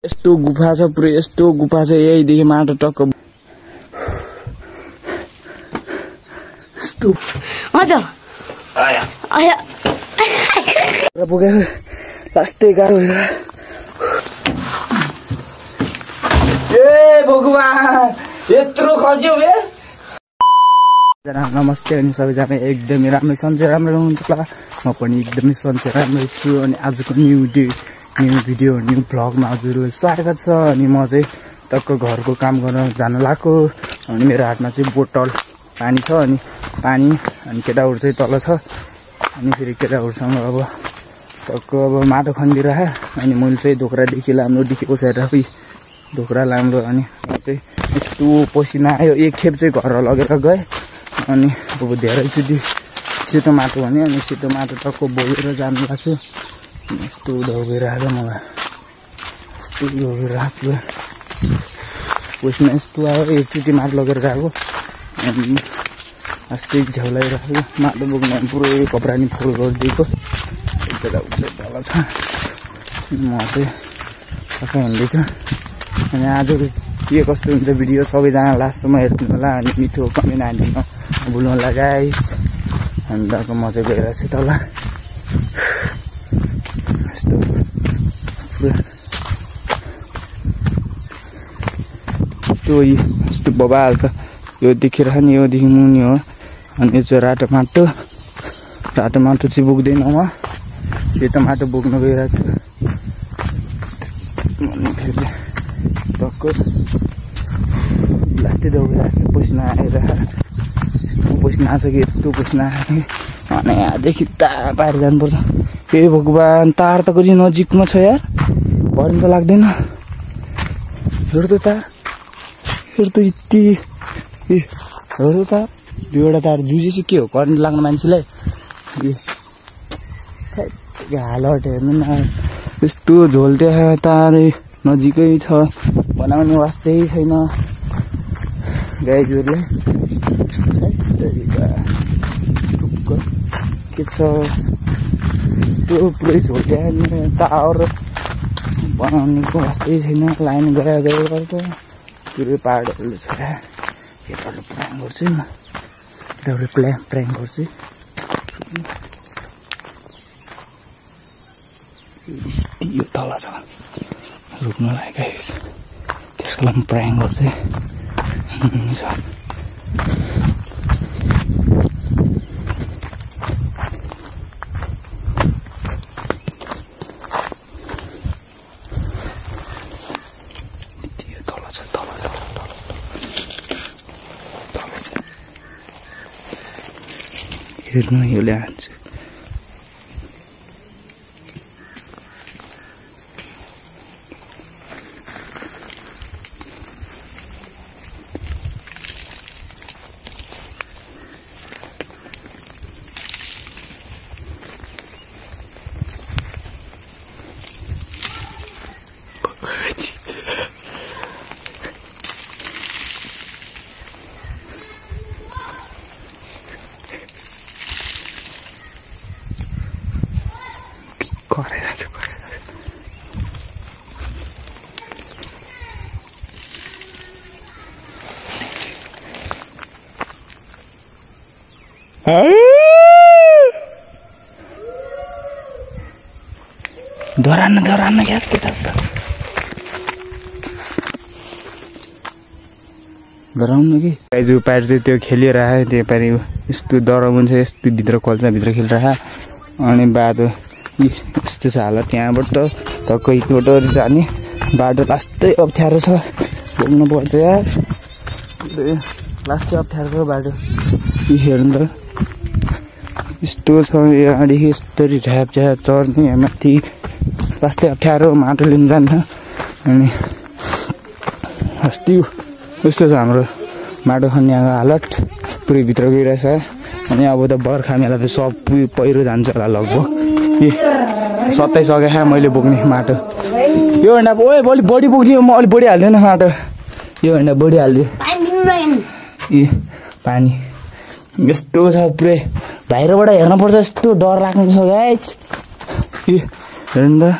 यस्तो गुफा छ पुरै यस्तो गुफा छ यहीदेखि माटो टक्क यस्तो हजुर आया आया र पुगेर लास्टै गाह्रो भएर ए भगवान यत्रो खस्यो बे नमस्ते अनि सबैजना एकदमै राम्रो सन्चै राम्रो हुनुहुन्छ होला म पनि एकदमै सन्चै राम्रो छु अनि आजको न्यू भिडियो न्यू भ्लगमा हजुरलाई स्वागत छ अनि म चाहिँ टक्क घरको काम गर्न जान लाग्यो अनि मेरो हातमा चाहिँ बोतल पानी छ अनि अनि केटाहरू चाहिँ तल छ अनि फेरि केटाहरूसँग अब टक्क अब माटो खनिदिएर अनि मैले चाहिँ ढोक्रादेखि राम्रो देखेको छ र ढोक्रा राम्रो अनि चाहिँ यस्तो पसिना आयो एक खेप चाहिँ घर लगेर गएँ अनि अब धेरैचोटि सेतो माटो भने अनि सेतो माटो टक्क बोकेर जानु लाग्छु यस्तो धोगिरहेको मलाई यस्तो धोगिरहेको पसिना यस्तो आयो एकचोटि माटो लगेर गएको अनि अस्ति झ्याउलाइरहेको माटो बोक्ने पुरै कपडा नि फुल गरिदिएको तल छ म चाहिँ टक्कै हिँड्दैछु अनि आजको के कस्तो हुन्छ भिडियो सबैजना लास्टसम्म हेर्नु होला अनि मिठो कमेन्ट हाल्नु भुल्नु होला गाइस अनि टक्क म चाहिँ गइरहेको छु तल यस्तो यस्तो बबाल त यो देखेर नि योदेखि मुनि हो अनि यो चाहिँ रातो माटो चाहिँ बोक्दैन म सेतो माटो बोक्न गइरहेको छु अनि फेरि टक्क लास्टै दौडिरहेको पसिना आएर यस्तो पसिना आएको कि यस्तो पसिना आएको कि अनि यहाँदेखि तार पाएर जानुपर्छ ए भगवान तार त कति नजिकमा छ यार भर्नु त लाग्दैन हेर्नु त तार हेर्नु यति ए हेर्नु तार दुईवटा तार जुझेपछि के हो करेन्ट लाग्ने मान्छेलाई हालत हेर्नु न यस्तो झोल्टे तार नजिकै छ बनाउने वास्तै छैन गाईहरूले के छ यस्तो पुरै झोल्टे टावर बनाउनेको वास्तै छैन लाइन गएर गर्छ पुरै पाहाडहरूले छ यताबाट प्लान गर्छु म यताबाट प्लान गर्छु यो तल छ रोक्नलाई गाइस त्यसको लागि प्राङ गर्छ हेर्नु यो ल्यान्छु डरान्न क्या केटा डराउनु कि गाइजु पाएर चाहिँ त्यो खेलिरहेको त्यो पारि यस्तो डराउनु छ यस्तो भित्र खोल्चा भित्र खेलिरहेको अनि बाटो यस्तो छ हालत त्यहाँबाट त टक्कै टोटो जाने बाटो लास्टै अप्ठ्यारो छ बोक्नु पर्छ यार लास्टै अप्ठ्यारो छ बाटो हेर्नु त यस्तो छ यहाँदेखि यस्तरी झ्याप चढ्ने यहाँ माथि लास्टै अप्ठ्यारो माटो लिनु जान्छ अनि अस्ति यस्तो छ हाम्रो माटो खन्याको हालत पुरै भित्र गइरहेछ अनि अब त बर्खा मेला त सब पहिरो जान्छ होला लगभग सत्तै सके मैले बोक्ने माटो यो भन्दा ओए भोलि बढी बोक्थ्यो म अलिक बढी हाल्दैन माटो यो भन्दा बढी हाल्दियो पानी यस्तो छ पुरै बाहिरबाट हेर्नुपर्छ यस्तो डर लाग्ने छ गाइस हेर्नु त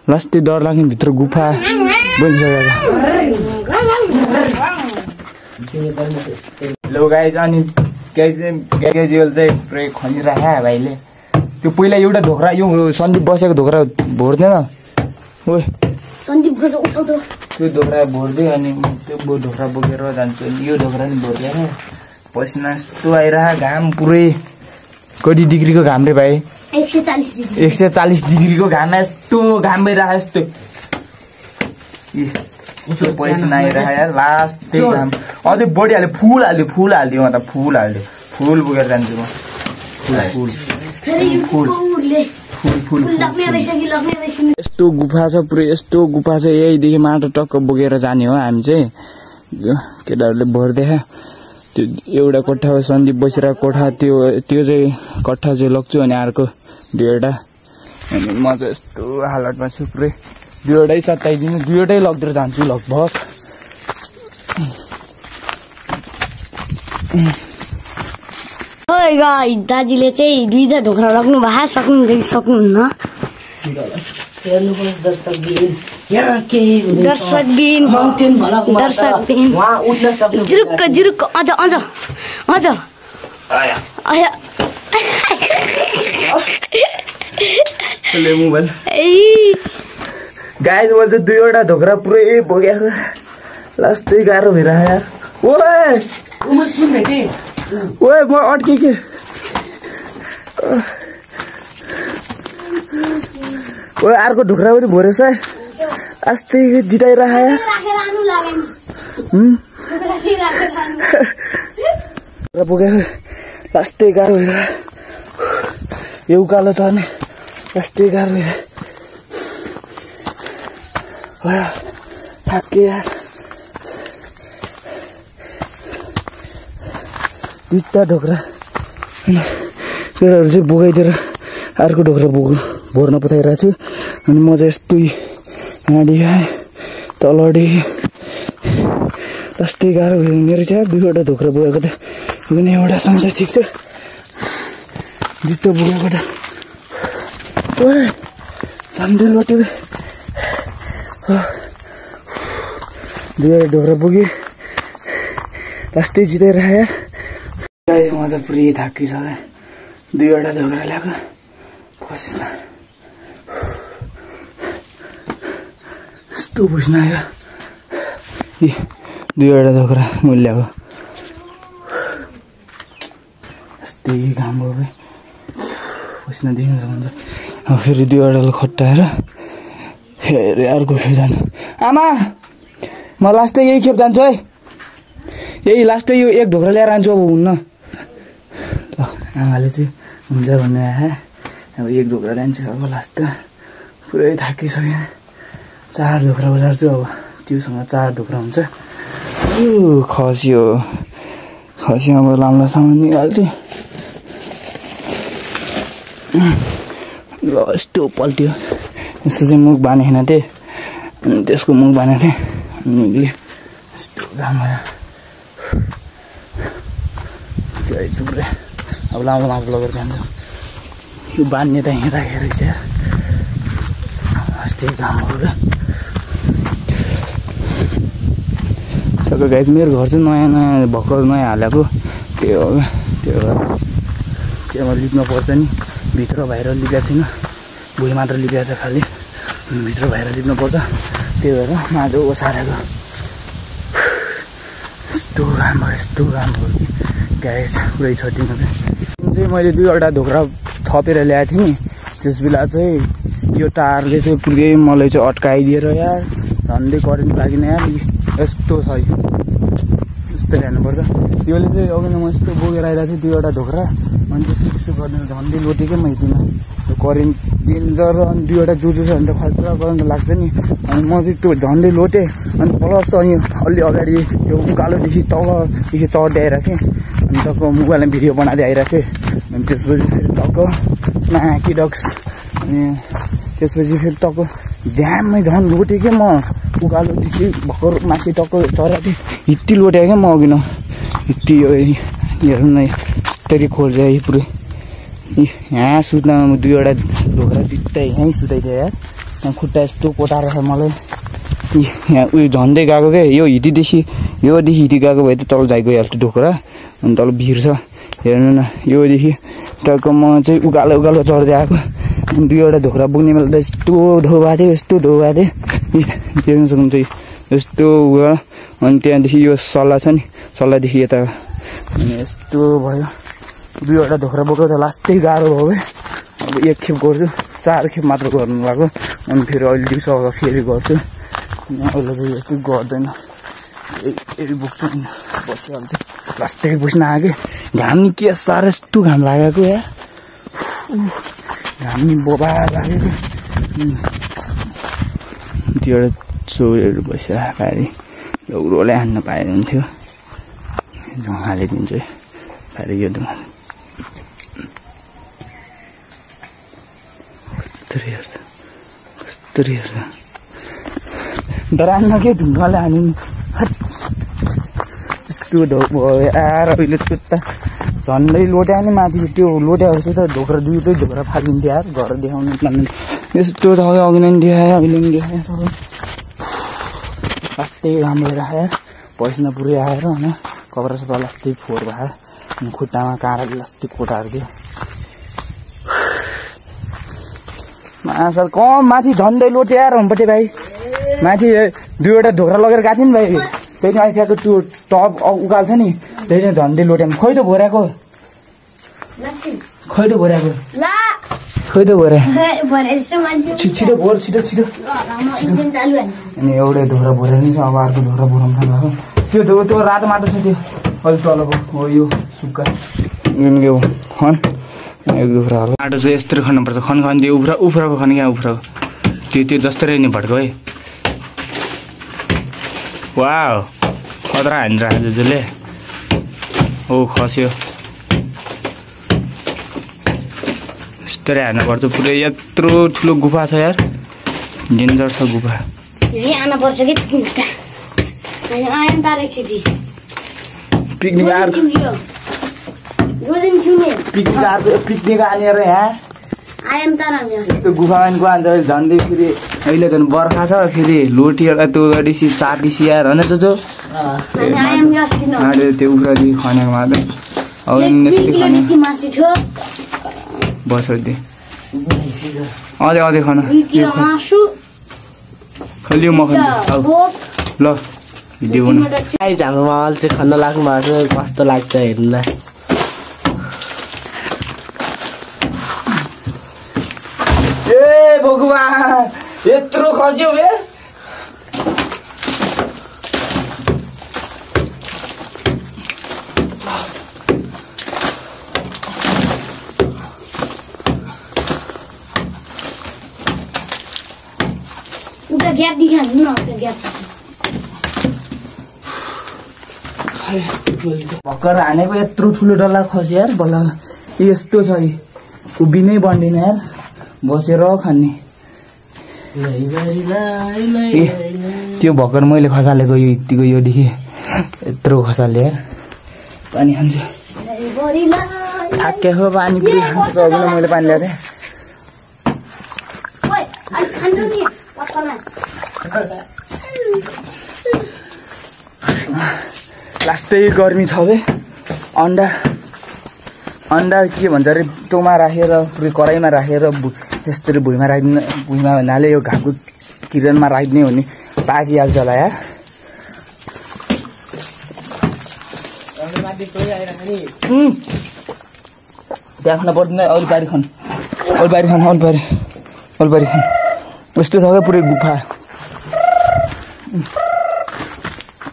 लास्टै डर लाग्ने भित्र गुफा लो गाइज अनि गाइजल चाहिँ पुरै खनिराख्या भाइले त्यो पहिला एउटा ढोक्रा यो सन्दीप बसेको ढोक्रा भोर्दैन ओइ सन्दीप उठाउ त्यो ढोक्रा भोर्दै अनि त्यो ढोक्रा बोकेर जान्छु अनि यो ढोक्रा नि भोर्दैन पसिना यस्तो आइरह घाम पुरै कति डिग्रीको घाम रे भाइ 140 डिग्रीको घाम यस्तो घाम भइरह यस्तो पसिना आइरह यार लास्ट घाम अझै बढी हाल्यो फुल हाल्यो म त फुल बोकेर जान्छु म फुल यस्तो गुफा छ पुरै यस्तो गुफा छ यहीदेखि माटो टक्क बोकेर जाने हो हामी चाहिँ केटाहरूले भर्दै त्यो एउटा कोठा हो सन्दीप बसिरहेको कोठा त्यो चाहिँ कट्ठा चाहिँ लग्छु अनि अर्को दुईवटा अनि म चाहिँ यस्तो हालतमा छु पुरै दुईवटै सताइदिनु दुईवटै लगिदिएर जान्छु लगभग दाजुले चाहिँ दुईटा ढोक्रा लग्नु भएको सक्नुहुन्न जुरुक्क अझ गाइस म चाहिँ दुईवटा ढोक्रा पुरै बोकेको लास्टै गाह्रो भइरह्यो ओए म अड्के के ओए अर्को ढोक्रा पनि भरेछ आस्ते जिताइरह्यो बोकेको लास्टै गाह्रो भइरह्यो यो उकालो चढ्ने लास्टै गाह्रो भइरह्यो थाके यार दुईटा ढोक्रा केटाहरू चाहिँ बोकाइदिएर अर्को ढोक्रा भर्न पठाइरहेको छु अनि म चाहिँ यस्तो यहाँदेखि तलदेखि लास्टै गाह्रो भयो मेरो चाहिँ दुईवटा ढोक्रा बोकेको त कुनै एउटा सँगै ठिक थियो दुईटा बोकेको त झन्डै लोट्यो दुईवटा ढोक्रा बोकेँ लास्टै जिताइरह्यो म चाहिँ पुरै थाकिसक्यो दुईवटा ढोक्रा ल्याएको पसिना यस्तो पसिना आयो दुईवटा ढोक्रा मैले ल्याएको यस्तै घाम भयो पसिना देख्नु सक्नुहुन्छ अब फेरि दुईवटा खट्टाएर फेरि अर्को खेप जानु आमा म लास्टै यही खेप जान्छु है यही लास्टै यो एक ढोक्रा ल्याएर आन्छु अब हुन्न ल आमाले चाहिँ हुन्छ भन्नु आयो अब एक ढोक्रा ल्यान्छु अब लास्ट त पुरै थाकिसक्यो 4 ढोक्रा बजार्छु अब त्योसँग 4 ढोक्रा हुन्छ खसी हो खसी अब लाम्रोसँग निकाल्छु ल यस्तो पल्ट्यो यसको चाहिँ मुख बानेको थिएँ अनि त्यसको मुख बानेको थिएँ निक्ल्यो यस्तो घाम भयो पुरै अब लामो लगेर जान्छ यो बान्ने त यहाँ राखेर चाहिँ अस्ति घाम भयो गाइस मेरो घर चाहिँ नयाँ भर्खर नयाँ हालेको त्यो हो त्योमा लिप्न पर्छ नि भित्र बाहिर लिपेको छैन भुइँ मात्र लिपेको छ खालि भित्र बाहिर लिप्नु पर्छ त्यही भएर माटो ओसारेको यस्तो घाम भयो कि गाइस पुरै छटिनु चाहिँ मैले दुईवटा ढोक्रा थपेर ल्याएको थिएँ त्यस बेला चाहिँ यो तारले चाहिँ पुरै मलाई चाहिँ अड्काइदिएर यार झन्डै करेन्ट लागेन यार यस्तो छ यस्तो ल्याउनुपर्छ योले चाहिँ अघि म यस्तो बोकेर आइरहेको थिएँ दुईवटा ढोक्रा अनि त्यसो गर्दैन झन्डै लोटेकै मैदिनँ त्यो करेन्ट डेन्जर अनि दुईवटा जुजु छ भने त खतरा करेन्ट लाग्छ नि अनि म चाहिँ त्यो झन्डै लोटेँ अनि प्लस अनि अलि अगाडि त्यो उकालोदेखि तलदेखि चढ्दै आइरहेको थिएँ अनि टक्क मोबाइलमा भिडियो बनाउँदै आइरहेको थिएँ अनि त्यसपछि फेरि टक्क नाकी डक्स अनि त्यसपछि फेरि टक्क ड्याममै झन् लोटेँ क्या म उकालोदेखि भर्खर माथि टक्क चढेको थिएँ हिट्टी लोटेँ क्या म अघि न हिट्टी हेर्नु न यस्तरी खोल्छ यही पुरै यहाँ सुत्नमा दुईवटा ढोक्रा दुईवटा यहीँ सुताइदियो यार त्यहाँ खुट्टा यस्तो कोटाएर छ मलाई यहाँ उयो झन्डै गएको क्या योदेखि हिटी गएको भए त तल गइहाल्थ्यो ढोक्रा अनि तल भिर छ हेर्नु न योदेखि टक्क म चाहिँ उकालो चढ्दै आएको अनि 2वटा ढोक्रा पुग्ने बेला त यस्तो ढोबा थियो देख्न सक्नुहुन्छ यस्तो अनि त्यहाँदेखि यो सल्लाह छ नि सल्लाहदेखि यता अनि यस्तो भयो 2वटा ढोक्रा बोकेर त लास्टै गाह्रो भयो है अब एक खेप गर्छु 4 खेप मात्र गर्नु लाग्यो अनि फेरि अहिले दिउँसो फेरि गर्छु अहिले चाहिँ यस्तो गर्दैन यही बोक्छु नि बसिहाल्छु लास्टै बस्न आएको घाम नि के साह्रो यस्तो घाम लागेको या घाम नि बोबा लागेको त्यो चौरहरू बसिरहेको पारि लौरोले हान्न पाए हुन्थ्यो हालिदिन्छु है पारि यो धुवा कस्तो हेर्छ डरान्न के ढुङ्गाले हानि यस्तो आएर अहिले त्यो झन्डै लोट्या नि माथि त्यो लोट्याएपछि त ढोक्रा 2वटै ढोक्रा फालिन्थ्यो यार घर देखाउनु प्लान यस्तो छ अघि नै देखायो लास्टै घाम भएर आयो पसिना पुरै आएर होइन कपडा सपडा लास्टै फोहोर भयो अनि खुट्टामा काँडाले लास्टै कोटाहरू दियो मासर कम माथि झन्डै लोट्याएर हुनुपर्छ भाइ माथि 2वटा ढोक्रा लगेर गएको थियो नि भाइ त्यही माथि त्यहाँको त्यो टप उकाल्छ नि त्यही चाहिँ झन्डै लोट्यामा खोइ त भोर्याएको छिटो भोर छिटो अनि एउटै ढोक्रा भोरेर नि छ अब अर्को ढोक्रा भोराउनु थाल्नु त्यो रातो माटो छ त्यो अलिक तलको हो यो सुक्खा खन एक ढोक्रा होला माटो चाहिँ यस्तरी खन्नुपर्छ खन त्यो उफ्राको खन क्या उफ्राको त्यो जस्तै नि भट्को है वाह खतरा हानिरहेको जुजुले हो खस्यो यस्तरी हान्नुपर्छ पुरै यत्रो ठुलो गुफा छ यार डेन्जर छ गुफा पिकनिक आनेर यहाँ यस्तो गुफामा गयो अन्त झन्डै फेरि अहिले झन् बर्खा छ फेरि लोटिएर त्यो गरेपछि चापिसी आएर होइन जो त्यो उफ्रादेखि खनेको मात्र बस्दै अझै खान खलियो म ल भिडियो हाम्रो माहौल चाहिँ खन्न लाग्नु भएको छ कस्तो लाग्छ हेर्नुलाई ए भगवान यत्रो खस्यो बे ग्याप दिखानु न ग्याप भर्खर हानेको यत्रो ठुलो डल्ला खस्यो यार बल्ल यस्तो छ उभिनै बन्दैन यार बसेर खाने त्यो भर्खर मैले खसालेको यो यतिको योदेखि यत्रो खसाले यार पानी खान्छु थाकेको पानी मैले पानी ल्याएर लास्टै गर्मी छ बे अन्डा के भन्छ अरे टोमा राखेर पुरै कराईमा राखेर यस्तरी भुइँमा भन्नाले यो घामको किरणमा राख्ने हो नि पाकिहाल्छ होला यार त्यहाँ खान पर्दैन अरू बारी खान यस्तो छ क्या पुरै गुफा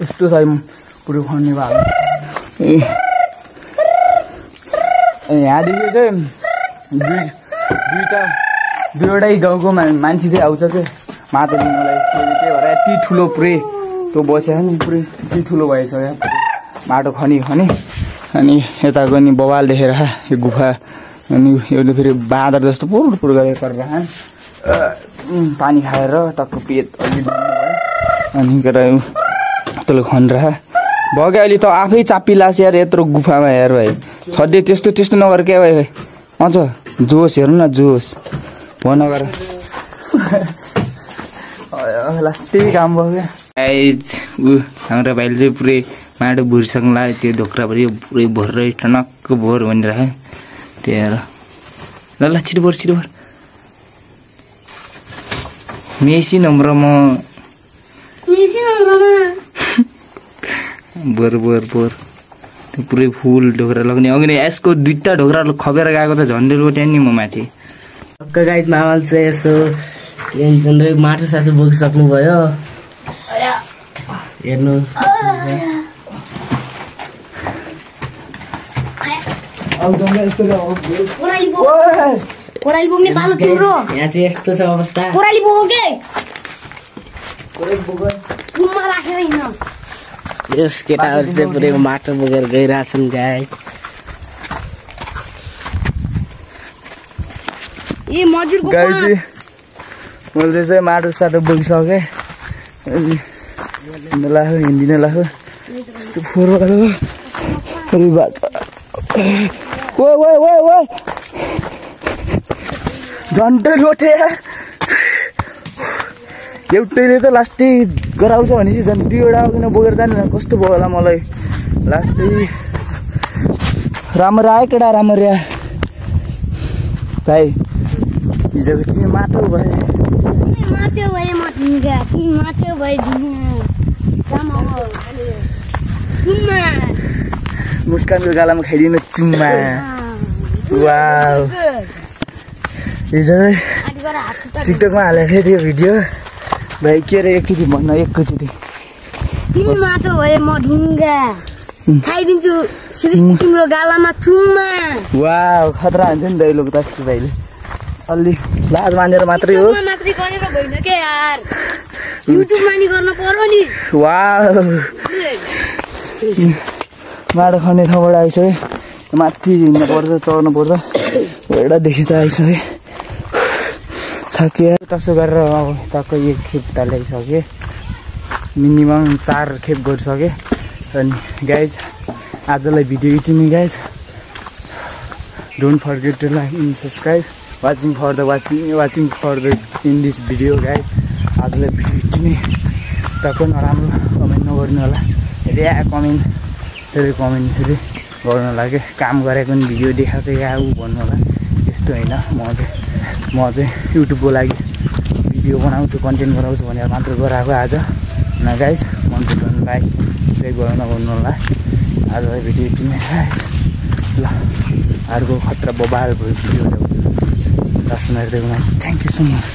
यस्तो छ पुरै खन्ने भएको यहाँदेखि चाहिँ दुईवटै गाउँको मान्छे चाहिँ आउँछ क्या माटो दिनलाई त्यही भएर यति ठुलो पुरै त्यो बसेको नि पुरै यति ठुलो भएछ यहाँ माटो खनी अनि यताको नि बवाल देखेर यो गुफा अनि एउटा फेरि बाँदर जस्तो पुर गरेर पानी खाएर टक्क पेट अलि भयो अनि तल खनरा भयो क्या अहिले त आफै चापिलास यार यत्रो गुफामा हेर भाइ सधैँ त्यस्तो नगर क्या भाइ अझ जोस हेर्नु न जोस भयो नगर लास्टै काम भयो क्या गाइज हाम्रो भाइले चाहिँ पुरै माटो भुरिसँग लाग्यो त्यो ढोक्राभरि पुरै भोरै टनक्क भोर भनिरहेको त्यही भएर ल छिटो भर मेसी नम्बरमा बोर त्यो पुरै फुल ढोक्रा लाग्ने अघि नै यसको 2टा ढोक्रा खपेर गएको त झन्डै लोट्या नि म माथि गाइज मामाले चाहिँ यसो माटो साथो बोकिसक्नु भयो हेर्नु यहाँ चाहिँ यस्तो छ अवस्था यस केटाहरू चाहिँ पुरै माटो बोकेर गइरहेछन् गाई गाई मैले चाहिँ माटो साटो बोकिसकेँ लाग्यो हिँडिन लाग्यो यस्तो फोहोर बाटो झन्डै लोटे एउटैले त लास्टै गराउँछ भनेपछि झन् 2वटा किन बोकेर जाने कस्तो भयो होला मलाई लास्टै राम्रो आयो केटा राम्रो आयो भाइ हिजो के माटो भए मुस्कानको गालामा खाइदिनु चुम्मा वाउ हिजो टिकटकमा हालेको थिएँ त्यो भिडियो भाइ के अरे एकचोटि भन्न एकैचोटि तिमी माटो भए म ढुङ्गा खाइदिन्छु तिम्रो गालामा चुम्मा वाउ खतरा हुन्छ नि दैलो तास्छु भाइले अलि लाज मानेर मात्रै हो मात्रै गरेर भएन के यार युट्युबमा नि गर्न पर्यो नि वाउ माटो खन्ने ठाउँबाट आइसक्यो माथि हिँड्नु पर्छ चढ्नु पर्छ एउटादेखि त आइसक्यो थाक्यो त्यसो गरेर अब टक्क एक खेप त ल्याइसकेँ मिनिमम 4 खेप गरिसकेँ अनि गाइज आजलाई भिडियो यति नै guys don't forget to like and subscribe watching for the in this video guys आजलाई भिडियो यति नै टक्क नराम्रो कमेन्ट नगर्नु होला ऱ्या कमेन्ट फेरि गर्नु लाग्यो काम गरेको पनि भिडियो देखाएको चाहिँ या ऊ भन्नु होला त्यस्तो होइन म चाहिँ युट्युबको लागि भिडियो बनाउँछु कन्टेन्ट गराउँछु भनेर मात्र गराएको आज न गाइस मन पराउनु लाइक सेयर गर्नु होला आजलाई भिडियो यति नै ल अर्को खतरा बबाल भयो भिडियो ल्याउँछु 10 मिनट देखिन थ्याङ्क यू सो मच